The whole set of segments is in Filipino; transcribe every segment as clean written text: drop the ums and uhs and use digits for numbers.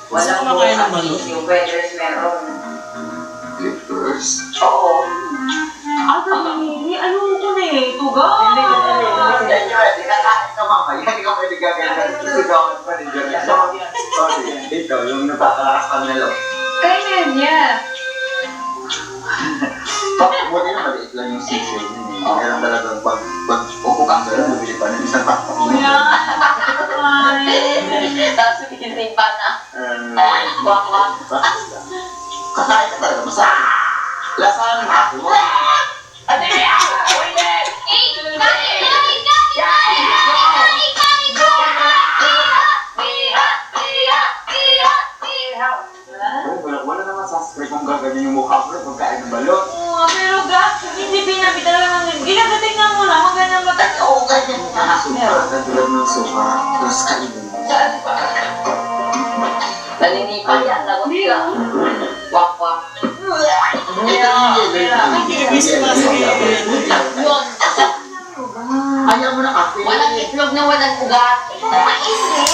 Gusto ko kumakain ng manok. Yung Wethers meron. Clippers. Oo. Dali. Ayoko na eh. Tuga. Hindi kakain ka mamaya. Hindi ka pwede gagawin. Sigawan pa rin dyan. Sorry. Ito, yung napakalakas pa nila. Kaya niya. Buti na maliit lang yung sisig. Meron talagang pag upo ka, meron bumili pa ng isang pakpak. Tapos pinitiba na. Wak-wak. Kakain ka talaga. Masarap. Lasang ako mo. Ate! Ulit! Wala naman suspect kung gaganyan yung mukha ko pagkain ng balot. Oo, pero Gab, hindi pinabi talaga ng ginagatingan mo lang, ganyan mata. Oo, ganyan mo nga. Suka, katulad ng suka. Tapos kainin mo. Nalinipan yan, lagot ka. Wak-wak. Yun. Ayaw mo na kape. Walang itlog na walang ugat.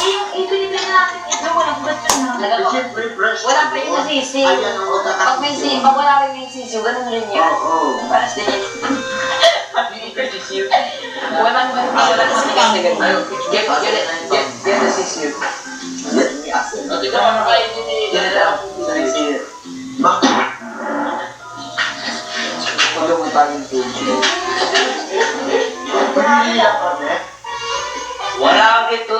Yung ibinibigyan natin itlog, walang bugat yun. Siyempre, fresh. Wala pa yung nasisi. Ayan ang utak. Pag may sisi, pag wala rin yung sisi, ganun rin yun. Oo. Para sa din. Walang ganun. Walang kasi get the sisi. Yan, may asin. Get it out. Bakit? Tulungan tayong tubig. Pag-iiyak kami, Walang itlog.